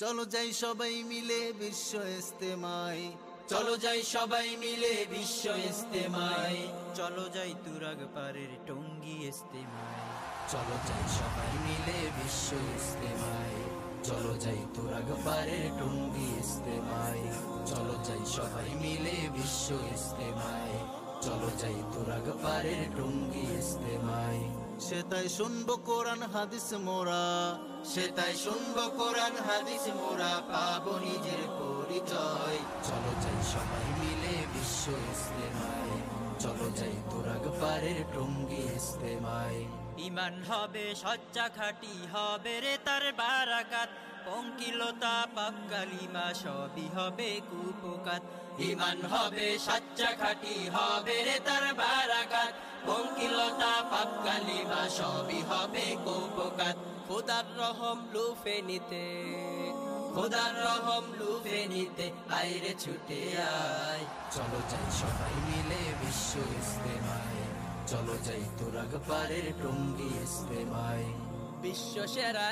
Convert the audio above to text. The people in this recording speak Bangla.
চলো যাই সবাই মিলে বিশ্ব ইস্তেমায়, চলো যাই সবাই মিলে বিশ্ব ইস্তেমায়, চলো যাই তুরাগ পারের টঙ্গী ইস্তেমায়, চলো যাই সবাই মিলে বিশ্ব ইস্তেমায়, চলো যাই তুরাগ পারের টঙ্গী ইস্তেমায়, চলো যাই সবাই মিলে বিশ্ব ইস্তেমায়, চলো যাই তুরাগ পারের টঙ্গী ইস্তেমায়। সেটাই শুনবো কোরআন হাদিস মোরা, সেটাই শুনবো কোরআন হাদিস মোরা, পাবো নিজের পরিচয়। চলো যাই সবাই মিলে বিশ্ব ইস্তেমায়, চলো যাই তুরাগ পারের টঙ্গী ইস্তেমায়। ইমান হবে সচ্চা খাঁটি, হবে রে তার বারাকাত, পঙ্কিলতা পাপ কালিমা সবই হবে কুপকাত। ইমান হবে সচ্চা খাঁটি, হবে রে তার বারাকাত, পঙ্কিলতা পাপ কালিমা সবই হবে কুপকাত। খোদার রহম লুফে নিতে, খোদার রহম লুফে নিতে আইরে ছুটে আয়। চলো যাই সবাই মিলে বিশ্ব ইস্তেমায়, চলো যাই তুরাগ পারের টঙ্গী ইস্তেমায়। বিশ্ব সেরা